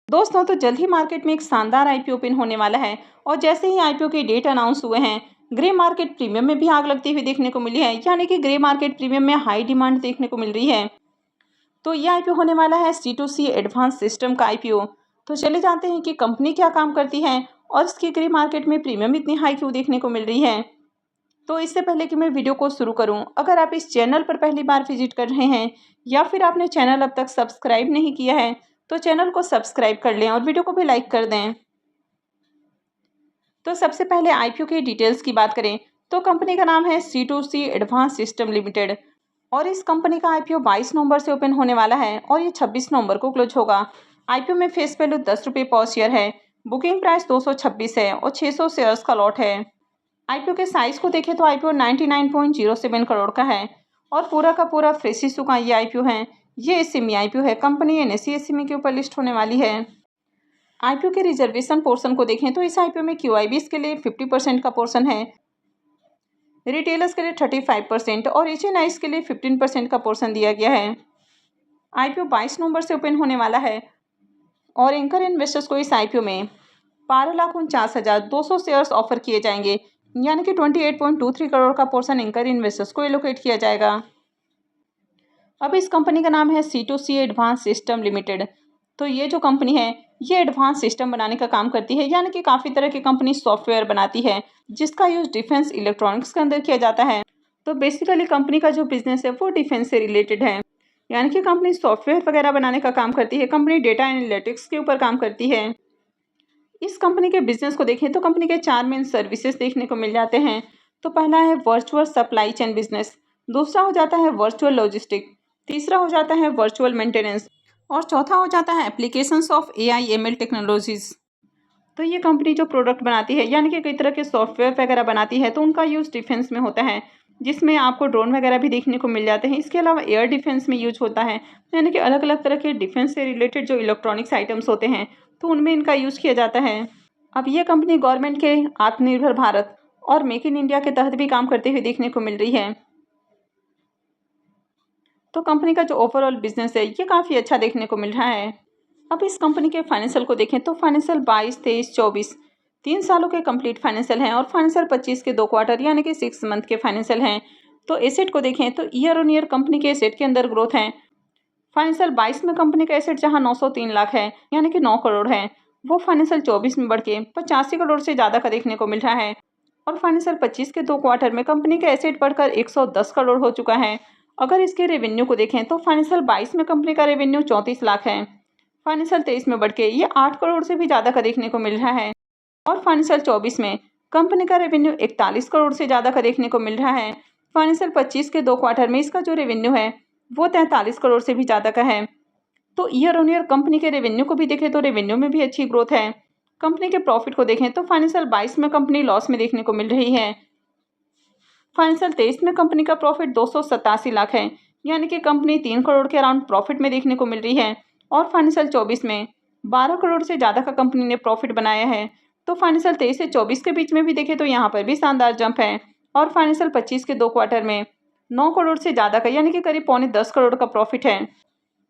दोस्तों तो जल्द ही मार्केट में एक शानदार आईपीओ ओपन होने वाला है और जैसे ही आईपीओ के डेट अनाउंस हुए हैं ग्रे मार्केट प्रीमियम में भी आग लगती हुई देखने को मिली है। यानी कि ग्रे मार्केट प्रीमियम में हाई डिमांड देखने को मिल रही है। तो ये आईपीओ होने वाला है C2C एडवांस सिस्टम का आईपीओ। तो चले जानते हैं कि कंपनी क्या काम करती है और इसकी ग्रे मार्केट में प्रीमियम इतनी हाई क्यों देखने को मिल रही है। तो इससे पहले कि मैं वीडियो को शुरू करूं, अगर आप इस चैनल पर पहली बार विजिट कर रहे हैं या फिर आपने चैनल अब तक सब्सक्राइब नहीं किया है तो चैनल को सब्सक्राइब कर लें और वीडियो को भी लाइक कर दें। तो सबसे पहले आईपीओ की डिटेल्स की बात करें तो कंपनी का नाम है C2C एडवांस सिस्टम लिमिटेड और इस कंपनी का आईपीओ 22 नवंबर से ओपन होने वाला है और ये 26 नवंबर को क्लोज होगा। आईपीओ में फेस वैल्यू 10 रुपये पर शेयर है। बुकिंग प्राइस 226 है और 600 शेयर्स का लॉट है। आईपीओ के साइज को देखें तो आईपीओ 99.07 करोड़ का है और पूरा का पूरा फ्रेश इशू का ये आईपीओ है। ये एसएमई आईपीओ है। कंपनी NSE एसएमई के ऊपर लिस्ट होने वाली है। आईपीओ के रिजर्वेशन पोर्शन को देखें तो इस आईपीओ में QIBs के लिए 50% का पोर्शन है, रिटेलर्स के लिए 35% और HNIs के लिए 15% का पोर्शन दिया गया है। आईपीओ 22 नवंबर से ओपन होने वाला है और एंकर इन्वेस्टर्स को इस आईपीओ में 12,49,200 शेयर्स ऑफर किए जाएंगे। यानी कि 28.23 करोड़ का पोर्शन एंकर इन्वेस्टर्स को एलोकेट किया जाएगा। अब इस कंपनी का नाम है C2C एडवांस सिस्टम लिमिटेड। तो ये जो कंपनी है ये एडवांस सिस्टम बनाने का काम करती है। यानी कि काफ़ी तरह की कंपनी सॉफ्टवेयर बनाती है जिसका यूज डिफेंस इलेक्ट्रॉनिक्स के अंदर किया जाता है। तो बेसिकली कंपनी का जो बिजनेस है वो डिफेंस से रिलेटेड है। यानी कि कंपनी सॉफ्टवेयर वगैरह बनाने का काम करती है। कंपनी डेटा एनालिटिक्स के ऊपर काम करती है। इस कंपनी के बिजनेस को देखें तो कंपनी के 4 मेन सर्विसेज देखने को मिल जाते हैं। तो पहला है वर्चुअल सप्लाई चेन बिजनेस, दूसरा हो जाता है वर्चुअल लॉजिस्टिक, तीसरा हो जाता है वर्चुअल मेंटेनेंस और चौथा हो जाता है एप्लीकेशंस ऑफ AI/ML टेक्नोलॉजीज। तो ये कंपनी जो प्रोडक्ट बनाती है यानी कि कई तरह के सॉफ्टवेयर वगैरह बनाती है तो उनका यूज़ डिफेंस में होता है, जिसमें आपको ड्रोन वगैरह भी देखने को मिल जाते हैं। इसके अलावा एयर डिफेंस में यूज होता है। यानी कि अलग अलग तरह के डिफेंस से रिलेटेड जो इलेक्ट्रॉनिक्स आइटम्स होते हैं तो उनमें इनका यूज़ किया जाता है। अब ये कंपनी गवर्नमेंट के आत्मनिर्भर भारत और मेक इन इंडिया के तहत भी काम करते हुए देखने को मिल रही है। तो कंपनी का जो ओवरऑल बिजनेस है ये काफ़ी अच्छा देखने को मिल रहा है। अब इस कंपनी के फाइनेंशियल को देखें तो फाइनेंशियल 22, 23, 24 3 सालों के कंप्लीट फाइनेंशियल हैं और फाइनेंशियल 25 के 2 क्वार्टर यानी कि 6 मंथ के फाइनेंशियल हैं। तो एसेट को देखें तो ईयर ऑन ईयर कंपनी के एसेट के अंदर ग्रोथ है। फाइनेंशियल 22 में कंपनी का एसेट जहां 903 लाख है यानी कि 9 करोड़ है, वो फाइनेंशियल 24 में बढ़ के 85 करोड़ से ज़्यादा का देखने को मिल रहा है। और फाइनेंशियल 25 के 2 क्वार्टर में कंपनी का एसेट बढ़कर 110 करोड़ हो चुका है। अगर इसके रेवेन्यू को देखें तो फाइनेंशियल 22 में कंपनी का रेवेन्यू 34 लाख है, फाइनेंशियल 23 में बढ़ के ये 8 करोड़ से भी ज़्यादा का देखने को मिल रहा है। और फाइनेंशियल 24 में कंपनी का रेवेन्यू 41 करोड़ से ज़्यादा का देखने को मिल रहा है। फाइनेंशियल 25 के 2 क्वार्टर में इसका जो रेवेन्यू है वो 43 करोड़ से भी ज़्यादा का है। तो ईयर ऑन ईयर कंपनी के रेवेन्यू को भी देखें तो रेवेन्यू में भी अच्छी ग्रोथ है। कंपनी के प्रॉफिट को देखें तो फाइनेंशियल 22 में कंपनी लॉस में देखने को मिल रही है। फाइनेंशियल 23 में कंपनी का प्रॉफिट 287 लाख है, यानी कि कंपनी 3 करोड़ के अराउंड प्रॉफिट में देखने को मिल रही है। और फाइनेंशियल 24 में 12 करोड़ से ज़्यादा का कंपनी ने प्रॉफिट बनाया है। तो फाइनेंशियल 23 से 24 के बीच में भी देखें तो यहाँ पर भी शानदार जंप है। और फाइनेंशियल 25 के 2 क्वार्टर में 9 करोड़ से ज़्यादा का यानी कि करीब 9.25 करोड़ का प्रॉफिट है।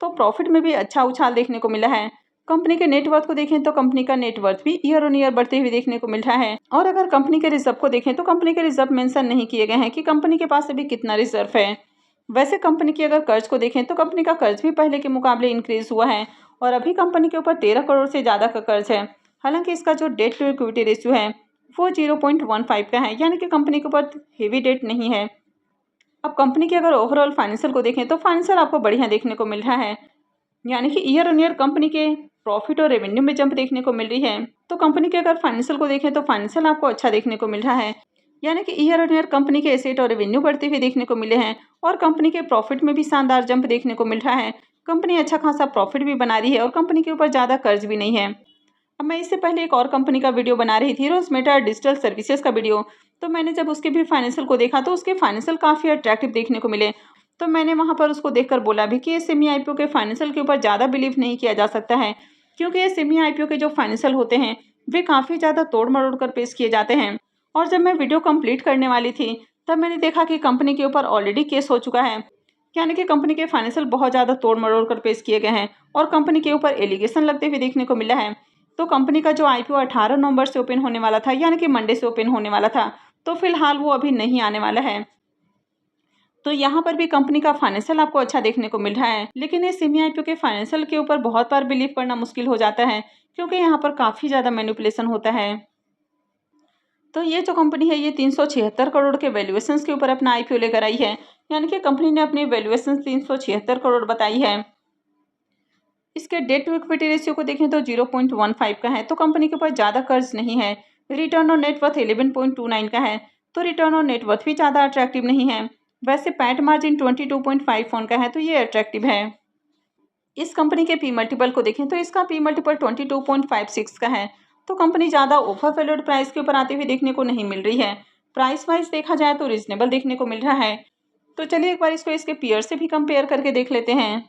तो प्रॉफिट में भी अच्छा उछाल देखने को मिला है। कंपनी के नेटवर्थ को देखें तो कंपनी का नेटवर्थ भी ईयर ऑन ईयर बढ़ते हुए देखने को मिल रहा है। और अगर कंपनी के रिजर्व को देखें तो कंपनी के रिजर्व मेंशन नहीं किए गए हैं कि कंपनी के पास अभी कितना रिजर्व है। वैसे कंपनी की अगर कर्ज को देखें तो कंपनी का कर्ज भी पहले के मुकाबले इंक्रीज हुआ है और अभी कंपनी के ऊपर 13 करोड़ से ज़्यादा का कर्ज है। हालांकि इसका जो डेट टू इक्विटी रेशियो है वो 0.15 का है, यानी कि कंपनी के ऊपर हेवी डेट नहीं है। अब कंपनी के अगर ओवरऑल फाइनेंशियल को देखें तो फाइनेंशियल आपको बढ़िया देखने को मिल रहा है। यानी कि ईयर ऑन ईयर कंपनी के प्रॉफिट और रेवेन्यू में जंप देखने को मिल रही है। तो कंपनी के अगर फाइनेंशियल को देखें तो फाइनेंशियल आपको अच्छा देखने को मिल रहा है। यानी कि ईयर ऑन ईयर कंपनी के एसेट और रेवेन्यू बढ़ते हुए देखने को मिले हैं और कंपनी के प्रॉफिट में भी शानदार जंप देखने को मिल रहा है। कंपनी अच्छा खासा प्रॉफिट भी बना रही है और कंपनी के ऊपर ज़्यादा कर्ज भी नहीं है। अब मैं इससे पहले एक और कंपनी का वीडियो बना रही थी, रोजमेटा डिजिटल सर्विसेज का वीडियो। तो मैंने जब उसके भी फाइनेंशियल को देखा तो उसके फाइनेंशियल काफ़ी अट्रैक्टिव देखने को मिले। तो मैंने वहाँ पर उसको देखकर बोला भी कि ये सेमी आईपीओ के फाइनेंशियल के ऊपर ज़्यादा बिलीव नहीं किया जा सकता है, क्योंकि ये सेमी आईपीओ के जो फाइनेंशियल होते हैं वे काफ़ी ज़्यादा तोड़ मरोड़ कर पेश किए जाते हैं। और जब मैं वीडियो कंप्लीट करने वाली थी तब मैंने देखा कि कंपनी के ऊपर ऑलरेडी केस हो चुका है, यानी कि कंपनी के फाइनेंशियल बहुत ज़्यादा तोड़ मरोड़ कर पेश किए गए हैं और कंपनी के ऊपर एलिगेशन लगते हुए देखने को मिला है। तो कंपनी का जो आईपीओ 18 नवंबर से ओपन होने वाला था, यानी कि मंडे से ओपन होने वाला था, तो फिलहाल वो अभी नहीं आने वाला है। तो यहाँ पर भी कंपनी का फाइनेंशियल आपको अच्छा देखने को मिल रहा है, लेकिन ये सेमी आईपीओ के फाइनेंशियल के ऊपर बहुत बार बिलीव करना मुश्किल हो जाता है, क्योंकि यहाँ पर काफ़ी ज़्यादा मैनिपुलेशन होता है। तो ये जो कंपनी है ये 376 करोड़ के वैल्यूएशंस के ऊपर अपना आईपीओ लेकर आई है, यानी कि कंपनी ने अपनी वैल्यूएशन 376 करोड़ बताई है। इसके डेट टू इक्विटी रेशियो को देखें तो 0.15 का है, तो कंपनी के पास ज़्यादा कर्ज नहीं है। रिटर्न ऑन नेटवर्थ 11.29 का है, तो रिटर्न ऑन नेटवर्थ भी ज़्यादा अट्रैक्टिव नहीं है। वैसे पैट मार्जिन 22.51 का है, तो ये अट्रैक्टिव है। इस कंपनी के पी मल्टीपल को देखें तो इसका पी मल्टीपल 22.56 का है, तो कंपनी ज़्यादा ओवर वैल्यूड प्राइस के ऊपर आते हुए देखने को नहीं मिल रही है। प्राइस वाइज देखा जाए तो रीजनेबल देखने को मिल रहा है। तो चलिए एक बार इसको इसके पीयर से भी कंपेयर करके देख लेते हैं।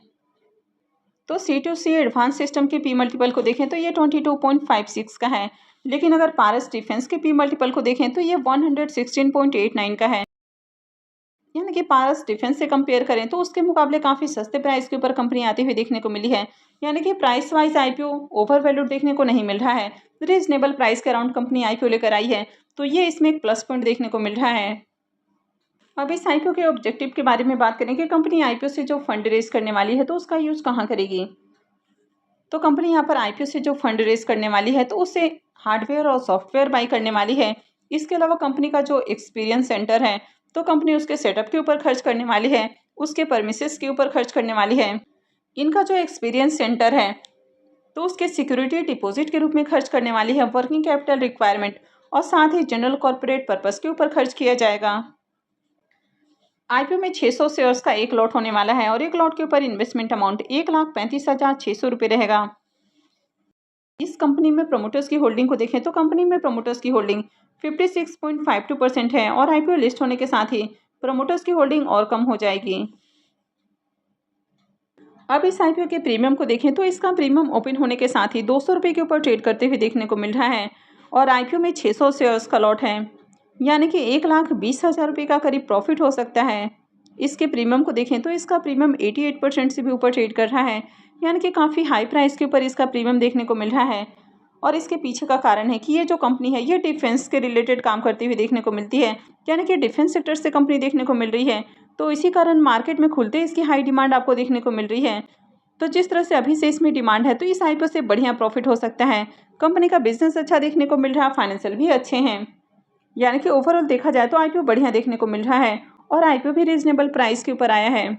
तो C2C एडवांस सिस्टम के पी मल्टीपल को देखें तो ये 22.56 का है, लेकिन अगर पारस डिफेंस के पी मल्टीपल को देखें तो ये 116.89 का है। यानी कि पारस डिफेंस से कंपेयर करें तो उसके मुकाबले काफ़ी सस्ते प्राइस के ऊपर कंपनी आती हुई देखने को मिली है। यानी कि price wise IPO over valued देखने को नहीं मिल रहा है। रीजनेबल प्राइस के अराउंड कंपनी आईपीओ लेकर आई है, तो ये इसमें एक प्लस पॉइंट देखने को मिल रहा है। अब इस आईपीओ के ऑब्जेक्टिव के बारे में बात करें कि कंपनी आईपीओ से जो फंड रेज करने वाली है तो उसका यूज़ कहाँ करेगी। तो कंपनी यहाँ पर आईपीओ से जो फंड रेज करने वाली है तो उससे हार्डवेयर और सॉफ्टवेयर बाई करने वाली है। इसके अलावा कंपनी का जो एक्सपीरियंस सेंटर है तो कंपनी उसके सेटअप के ऊपर खर्च करने वाली है, उसके परमिसेस के ऊपर खर्च करने वाली है। इनका जो एक्सपीरियंस सेंटर है तो उसके सिक्योरिटी डिपॉजिट के रूप में खर्च करने वाली है, वर्किंग कैपिटल रिक्वायरमेंट और साथ ही जनरल कॉर्पोरेट पर्पस के ऊपर खर्च किया जाएगा। आईपीओ में 600 शेयर्स का एक लॉट होने वाला है और एक लॉट के ऊपर इन्वेस्टमेंट अमाउंट 1,35,600 रुपये रहेगा। इस कंपनी में प्रमोटर्स की होल्डिंग को देखें तो कंपनी में प्रमोटर्स की होल्डिंग 56.52% है और आईपीओ लिस्ट होने के साथ ही प्रमोटर्स की होल्डिंग और कम हो जाएगी। अब इस आईपीओ के प्रीमियम को देखें तो इसका प्रीमियम ओपन होने के साथ ही 200 रुपये के ऊपर ट्रेड करते हुए देखने को मिल रहा है और आईपीओ में 600 शेयर्स का लॉट है, यानी कि 1,20,000 रुपये का करीब प्रॉफिट हो सकता है। इसके प्रीमियम को देखें तो इसका प्रीमियम 88% से भी ऊपर ट्रेड कर रहा है, यानी कि काफ़ी हाई प्राइस के ऊपर इसका प्रीमियम देखने को मिल रहा है। और इसके पीछे का कारण है कि ये जो कंपनी है ये डिफेंस के रिलेटेड काम करती हुई देखने को मिलती है, यानी कि डिफेंस सेक्टर से कंपनी देखने को मिल रही है, तो इसी कारण मार्केट में खुलते इसकी हाई डिमांड आपको देखने को मिल रही है। तो जिस तरह से अभी से इसमें डिमांड है तो इस आईपीओ से बढ़िया प्रॉफिट हो सकता है। कंपनी का बिजनेस अच्छा देखने को मिल रहा है, फाइनेंशियल भी अच्छे हैं, यानी कि ओवरऑल देखा जाए तो आईपीओ बढ़िया देखने को मिल रहा है और आईपीओ भी रीजनेबल प्राइस के ऊपर आया है।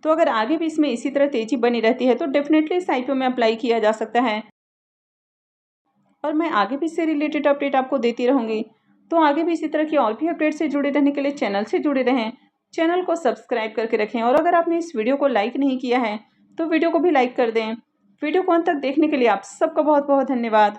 तो अगर आगे भी इसमें इसी तरह तेजी बनी रहती है तो डेफिनेटली इस आईपीओ में अप्लाई किया जा सकता है और मैं आगे भी इससे रिलेटेड अपडेट आपको देती रहूँगी। तो आगे भी इसी तरह की और भी अपडेट से जुड़े रहने के लिए चैनल से जुड़े रहें, चैनल को सब्सक्राइब करके रखें और अगर आपने इस वीडियो को लाइक नहीं किया है तो वीडियो को भी लाइक कर दें। वीडियो को अंत तक देखने के लिए आप सबका बहुत बहुत धन्यवाद।